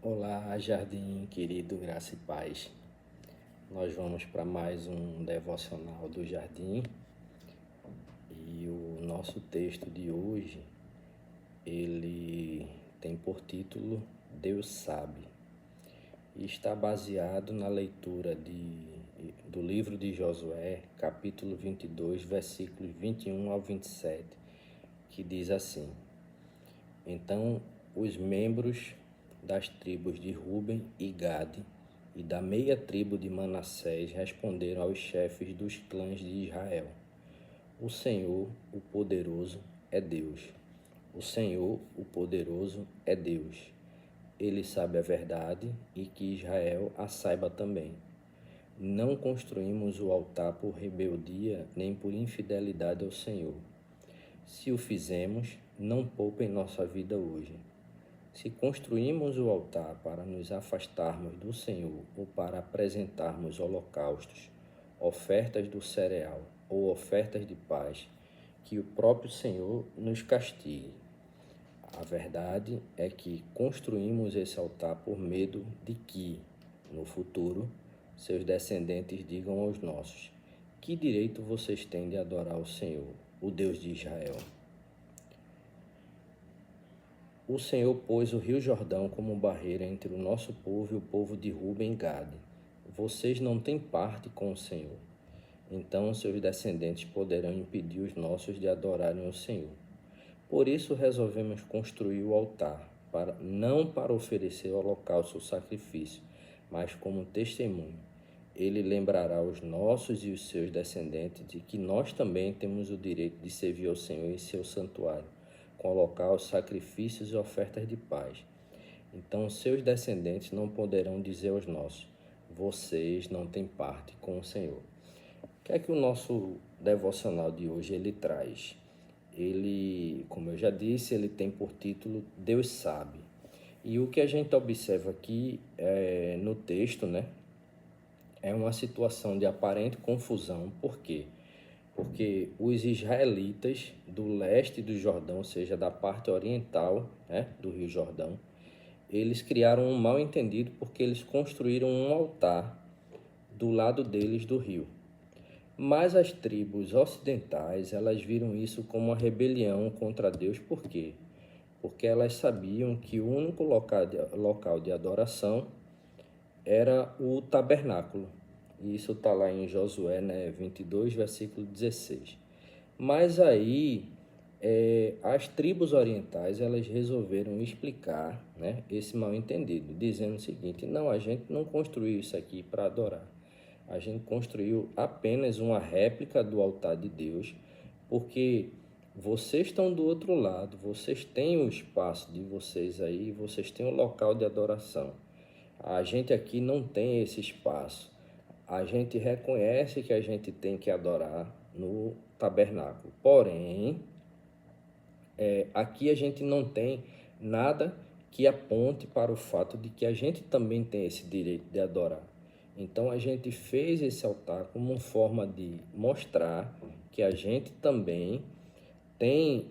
Olá, jardim querido, graça e paz. Nós vamos para mais um devocional do jardim e o nosso texto de hoje, ele tem por título Deus sabe e está baseado na leitura do livro de Josué, capítulo 22, versículos 21 ao 27, que diz assim: Então os membros das tribos de Ruben e Gade e da meia tribo de Manassés responderam aos chefes dos clãs de Israel: O Senhor, o poderoso, é Deus. O Senhor, o poderoso, é Deus. Ele sabe a verdade e que Israel a saiba também. Não construímos o altar por rebeldia nem por infidelidade ao Senhor. Se o fizemos, não poupem nossa vida hoje. Se construímos o altar para nos afastarmos do Senhor ou para apresentarmos holocaustos, ofertas do cereal ou ofertas de paz, que o próprio Senhor nos castigue. A verdade é que construímos esse altar por medo de que, no futuro, seus descendentes digam aos nossos: Que direito vocês têm de adorar o Senhor, o Deus de Israel? O Senhor pôs o rio Jordão como barreira entre o nosso povo e o povo de Ruben e Gade. Vocês não têm parte com o Senhor. Então seus descendentes poderão impedir os nossos de adorarem o Senhor. Por isso resolvemos construir o altar, não para oferecer holocausto ou sacrifício, mas como testemunho. Ele lembrará os nossos e os seus descendentes de que nós também temos o direito de servir ao Senhor em seu santuário, com holocaustos, sacrifícios e ofertas de paz. Então seus descendentes não poderão dizer aos nossos: vocês não têm parte com o Senhor. O que é que o nosso devocional de hoje ele traz? Ele, como eu já disse, ele tem por título Deus sabe. E o que a gente observa aqui no texto, né, é uma situação de aparente confusão. Por quê? Porque os israelitas do leste do Jordão, ou seja, da parte oriental, né, do Rio Jordão, eles criaram um mal-entendido porque eles construíram um altar do lado deles do rio. Mas as tribos ocidentais, elas viram isso como uma rebelião contra Deus. Por quê? Porque elas sabiam que o único local de adoração era o tabernáculo. E isso está lá em Josué, né, 22, versículo 16. Mas aí, as tribos orientais, elas resolveram explicar, né, esse mal-entendido, dizendo o seguinte: não, a gente não construiu isso aqui para adorar. A gente construiu apenas uma réplica do altar de Deus, porque vocês estão do outro lado, vocês têm o espaço de vocês aí, vocês têm o local de adoração. A gente aqui não tem esse espaço. A gente reconhece que a gente tem que adorar no tabernáculo. Porém, aqui a gente não tem nada que aponte para o fato de que a gente também tem esse direito de adorar. Então a gente fez esse altar como uma forma de mostrar que a gente também tem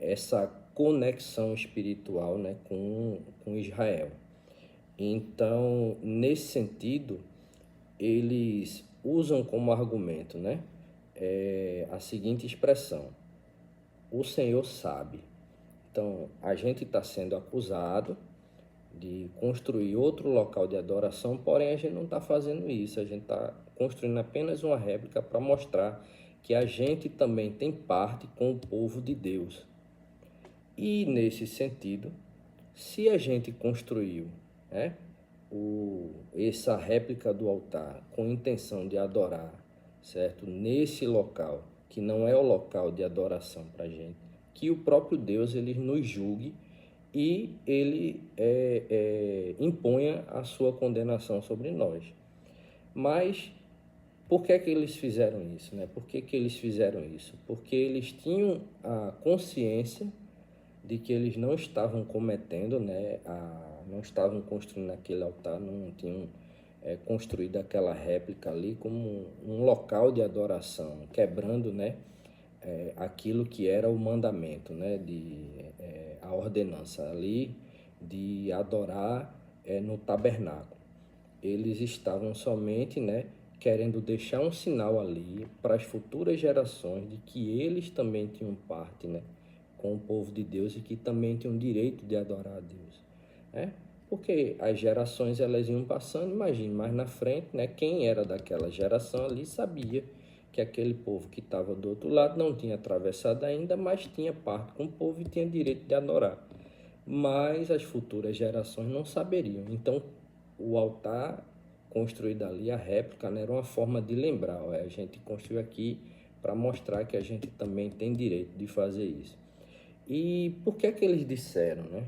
essa conexão espiritual, né, com Israel. Então, nesse sentido, eles usam como argumento, né, a seguinte expressão: o Senhor sabe. Então, a gente está sendo acusado de construir outro local de adoração, porém a gente não está fazendo isso, a gente está construindo apenas uma réplica para mostrar que a gente também tem parte com o povo de Deus. E nesse sentido, se a gente construiu, né, essa réplica do altar com intenção de adorar, certo? Nesse local, que não é o local de adoração para a gente, que o próprio Deus ele nos julgue e ele imponha a sua condenação sobre nós. Mas por que é que eles fizeram isso, né? Por que eles fizeram isso? Porque eles tinham a consciência de que eles não estavam cometendo, né, não estavam construindo aquele altar, não tinham construído aquela réplica ali como um local de adoração, quebrando, né, aquilo que era o mandamento, né, a ordenança ali de adorar no tabernáculo. Eles estavam somente, né, querendo deixar um sinal ali para as futuras gerações de que eles também tinham parte, né, com o povo de Deus e que também tinham direito de adorar a Deus, né? Porque as gerações elas iam passando, imagine, mais na frente, né, quem era daquela geração ali sabia que aquele povo que estava do outro lado não tinha atravessado ainda, mas tinha parte com o povo e tinha direito de adorar. Mas as futuras gerações não saberiam. Então, o altar construído ali, a réplica, né, era uma forma de lembrar. Ó, a gente construiu aqui para mostrar que a gente também tem direito de fazer isso. E por que é que eles disseram, né?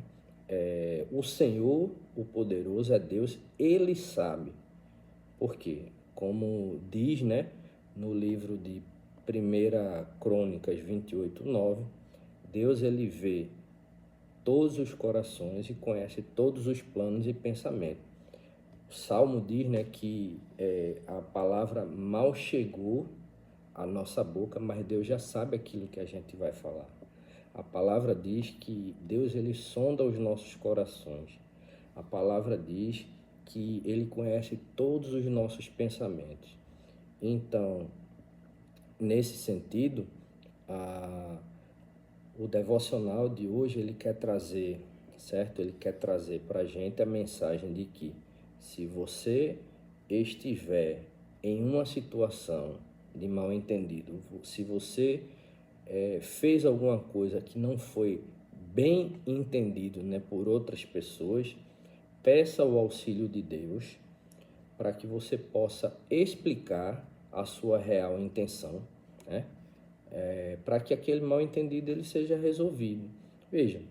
O Senhor, o poderoso, é Deus, Ele sabe. Por quê? Como diz, né, no livro de 1 Crônicas 28:9, Deus ele vê todos os corações e conhece todos os planos e pensamentos. O Salmo diz, né, que a palavra mal chegou à nossa boca, mas Deus já sabe aquilo que a gente vai falar. A palavra diz que Deus ele sonda os nossos corações. A palavra diz que ele conhece todos os nossos pensamentos. Então, nesse sentido, o devocional de hoje ele quer trazer, certo? Ele quer trazer para a gente a mensagem de que se você estiver em uma situação de mal entendido, se você fez alguma coisa que não foi bem entendido, né, por outras pessoas, peça o auxílio de Deus para que você possa explicar a sua real intenção, né? Para que aquele mal entendido ele seja resolvido. Veja,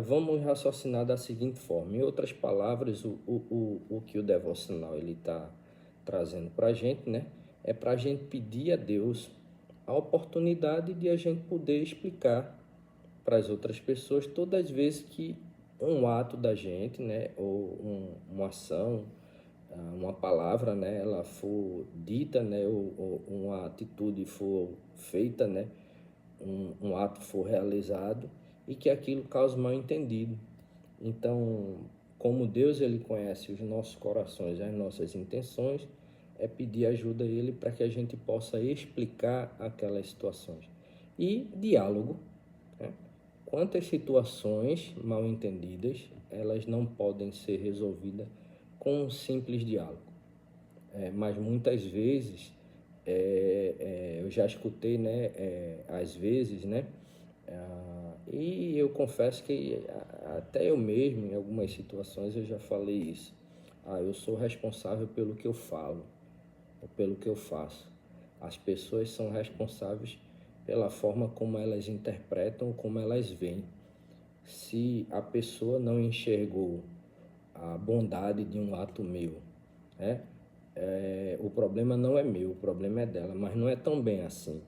vamos raciocinar da seguinte forma. Em outras palavras, o que o devocional ele está trazendo para a gente, né? É para a gente pedir a Deus a oportunidade de a gente poder explicar para as outras pessoas todas as vezes que um ato da gente, né, ou uma ação, uma palavra, né, ela for dita, né, ou uma atitude for feita, né, um ato for realizado e que aquilo cause mal entendido. Então, como Deus ele conhece os nossos corações e as nossas intenções, é pedir ajuda a Ele para que a gente possa explicar aquelas situações. E diálogo, né? Quantas situações mal entendidas, elas não podem ser resolvidas com um simples diálogo. Mas muitas vezes, eu já escutei, né, às vezes, né, e eu confesso que até eu mesmo, em algumas situações, eu já falei isso. Eu sou responsável pelo que eu falo, ou pelo que eu faço. As pessoas são responsáveis pela forma como elas interpretam, como elas veem. Se a pessoa não enxergou a bondade de um ato meu, né? O problema não é meu, o problema é dela, mas não é tão bem assim,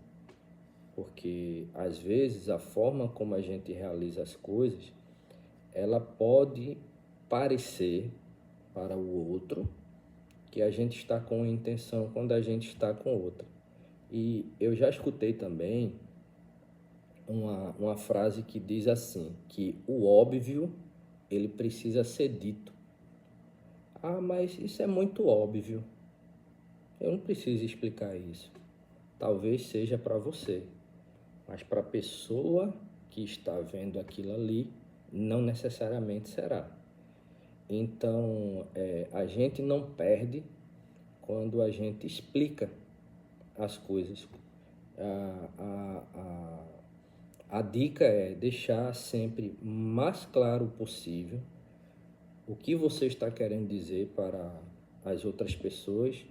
porque às vezes a forma como a gente realiza as coisas, ela pode parecer para o outro que a gente está com uma intenção quando a gente está com outra. E eu já escutei também uma frase que diz assim, que o óbvio ele precisa ser dito. Mas isso é muito óbvio. Eu não preciso explicar isso. Talvez seja para você, mas para a pessoa que está vendo aquilo ali, não necessariamente será. Então, a gente não perde quando a gente explica as coisas. A dica é deixar sempre mais claro possível o que você está querendo dizer para as outras pessoas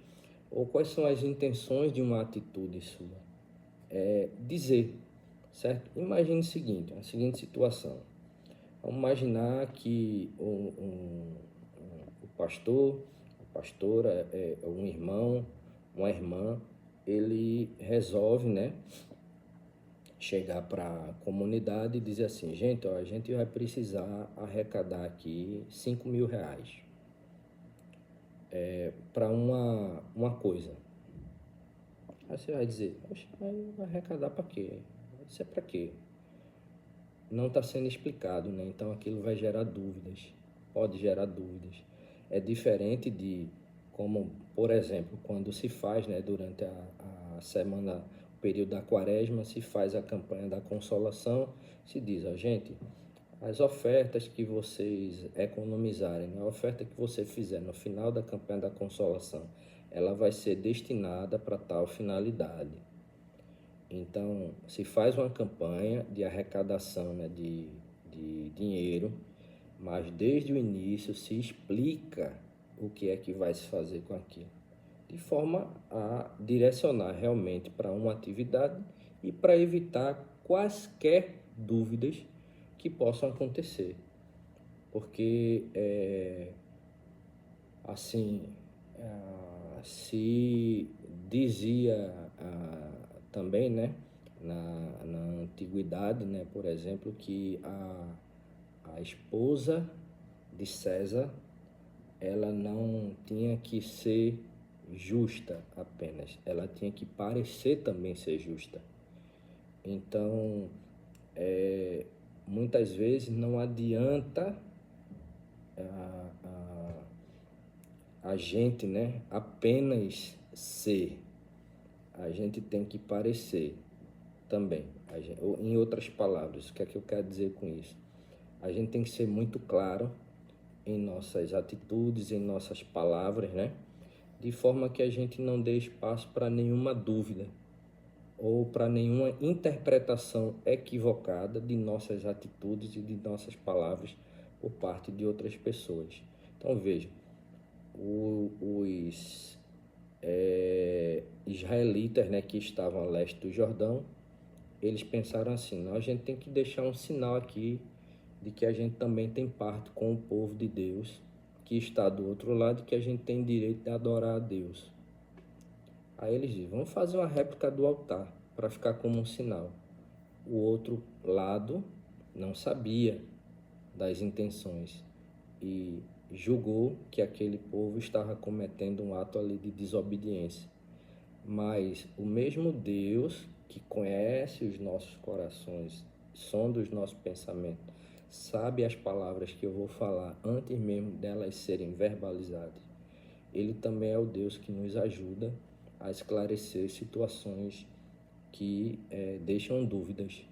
ou quais são as intenções de uma atitude sua. Dizer, certo? Imagine o seguinte, a seguinte situação. Vamos imaginar que o pastor, a pastora, um irmão, uma irmã, ele resolve, né, chegar para a comunidade e dizer assim, gente, ó, a gente vai precisar arrecadar aqui 5.000 reais para uma coisa. Aí você vai dizer, poxa, vai arrecadar para quê? Isso é para quê? Não está sendo explicado, né? Então aquilo vai gerar dúvidas, pode gerar dúvidas. é diferente de como, por exemplo, quando se faz, né, durante a semana, o período da quaresma, se faz a campanha da consolação, se diz, ó, gente, as ofertas que vocês economizarem, né, a oferta que você fizer no final da campanha da consolação, ela vai ser destinada para tal finalidade. Então, se faz uma campanha de arrecadação, né, de dinheiro, mas desde o início se explica o que é que vai se fazer com aquilo, de forma a direcionar realmente para uma atividade e para evitar quaisquer dúvidas que possam acontecer. Porque, assim, se dizia também, né, na antiguidade, né, por exemplo, que a esposa de César, ela não tinha que ser justa apenas, ela tinha que parecer também ser justa. Então, muitas vezes não adianta a gente, né, apenas ser, a gente tem que parecer também. Ou, em outras palavras, o que é que eu quero dizer com isso? A gente tem que ser muito claro em nossas atitudes, em nossas palavras, né? De forma que a gente não dê espaço para nenhuma dúvida ou para nenhuma interpretação equivocada de nossas atitudes e de nossas palavras por parte de outras pessoas. Então, veja, os israelitas, né, que estavam a leste do Jordão, eles pensaram assim, não, a gente tem que deixar um sinal aqui de que a gente também tem parte com o povo de Deus, que está do outro lado, que a gente tem direito de adorar a Deus. Aí eles dizem, vamos fazer uma réplica do altar, para ficar como um sinal. O outro lado não sabia das intenções e julgou que aquele povo estava cometendo um ato ali de desobediência. Mas o mesmo Deus que conhece os nossos corações, sonda os nossos pensamentos, sabe as palavras que eu vou falar antes mesmo delas serem verbalizadas. Ele também é o Deus que nos ajuda a esclarecer situações que deixam dúvidas.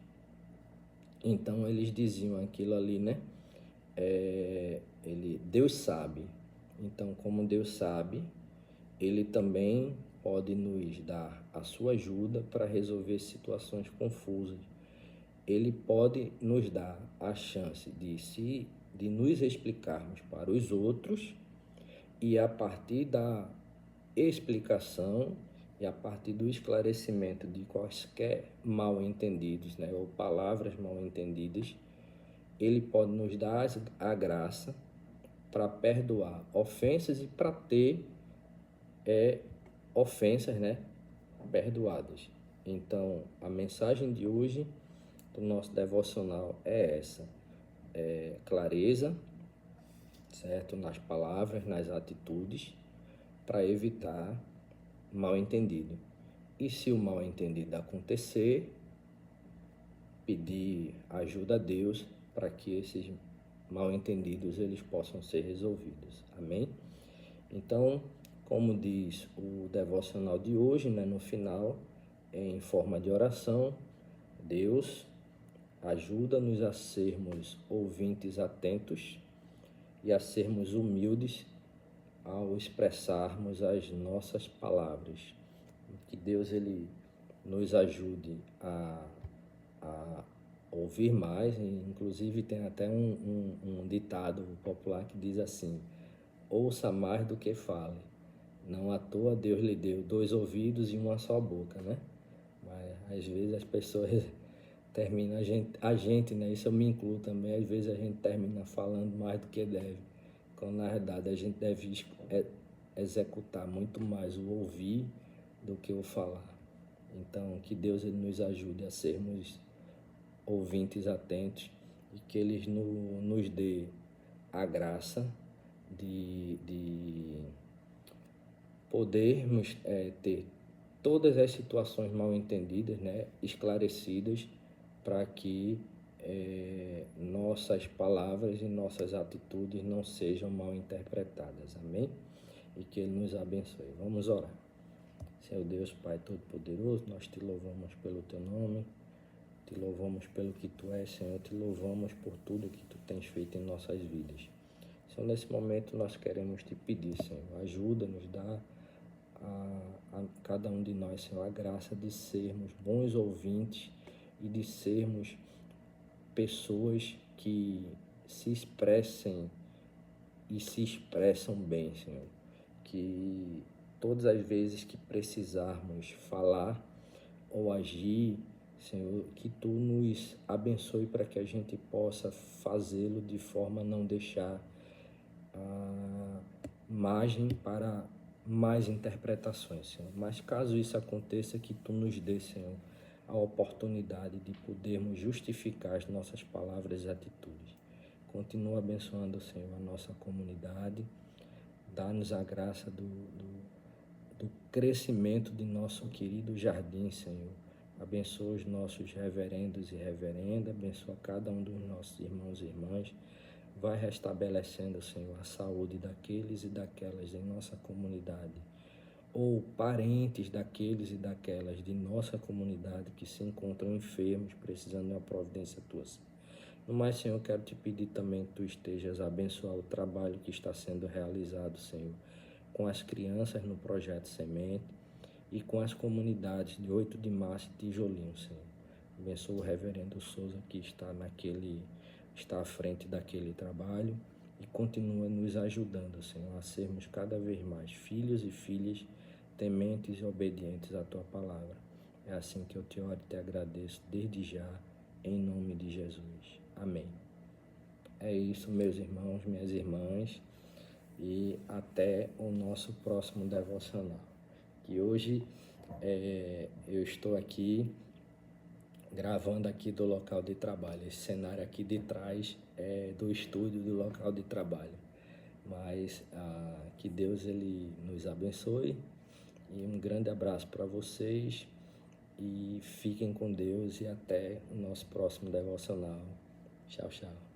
Então eles diziam aquilo ali, né? Deus sabe. Então, como Deus sabe, Ele também pode nos dar a sua ajuda para resolver situações confusas. Ele pode nos dar a chance de nos explicarmos para os outros e a partir da explicação e a partir do esclarecimento de quaisquer mal-entendidos, né, ou palavras mal-entendidas, ele pode nos dar a graça para perdoar ofensas e para ter ofensas, né, perdoadas. Então, a mensagem de hoje do nosso devocional é essa: clareza, certo, nas palavras, nas atitudes, para evitar mal-entendido. E se o mal-entendido acontecer, pedir ajuda a Deus para que esses mal-entendidos eles possam ser resolvidos. Amém? Então, como diz o devocional de hoje, né, no final, em forma de oração, Deus ajuda-nos a sermos ouvintes atentos e a sermos humildes ao expressarmos as nossas palavras. Que Deus ele nos ajude a ouvir mais, inclusive tem até um ditado popular que diz assim: ouça mais do que fale. Não à toa Deus lhe deu 2 ouvidos e uma só boca, né? Mas às vezes as pessoas terminam, a gente, né? Isso eu me incluo também, às vezes a gente termina falando mais do que deve, quando na verdade a gente deve executar muito mais o ouvir do que o falar. Então, que Deus ele nos ajude a sermos ouvintes atentos e que Ele nos dê a graça de podermos ter todas as situações mal entendidas, né, esclarecidas, para que nossas palavras e nossas atitudes não sejam mal interpretadas. Amém? E que Ele nos abençoe. Vamos orar. Senhor Deus, Pai Todo-Poderoso, nós te louvamos pelo teu nome, te louvamos pelo que tu és, Senhor, te louvamos por tudo que tu tens feito em nossas vidas. Senhor, nesse momento nós queremos te pedir, Senhor, ajuda-nos, dá a cada um de nós, Senhor, a graça de sermos bons ouvintes e de sermos pessoas que se expressem e se expressam bem, Senhor. Que todas as vezes que precisarmos falar ou agir, Senhor, que Tu nos abençoe para que a gente possa fazê-lo de forma a não deixar margem para mais interpretações, Senhor. Mas caso isso aconteça, que Tu nos dê, Senhor, a oportunidade de podermos justificar as nossas palavras e atitudes. Continua abençoando, Senhor, a nossa comunidade. Dá-nos a graça do crescimento de nosso querido jardim, Senhor. Abençoa os nossos reverendos e reverendas, abençoa cada um dos nossos irmãos e irmãs. Vai restabelecendo, Senhor, a saúde daqueles e daquelas em nossa comunidade, ou parentes daqueles e daquelas de nossa comunidade que se encontram enfermos, precisando de uma providência Tua. No mais, Senhor, quero te pedir também que Tu estejas a abençoar o trabalho que está sendo realizado, Senhor, com as crianças no Projeto Semente e com as comunidades de 8 de março e Tijolinho, Senhor. Abençoa o reverendo Souza que está à frente daquele trabalho e continua nos ajudando, Senhor, a sermos cada vez mais filhos e filhas tementes e obedientes à Tua palavra. É assim que eu te oro e te agradeço desde já, em nome de Jesus. Amém. É isso, meus irmãos, minhas irmãs, e até o nosso próximo devocional. Que hoje eu estou aqui gravando aqui do local de trabalho. Esse cenário aqui de trás é do estúdio do local de trabalho. Mas que Deus ele nos abençoe e um grande abraço para vocês e fiquem com Deus e até o nosso próximo devocional. Tchau, tchau.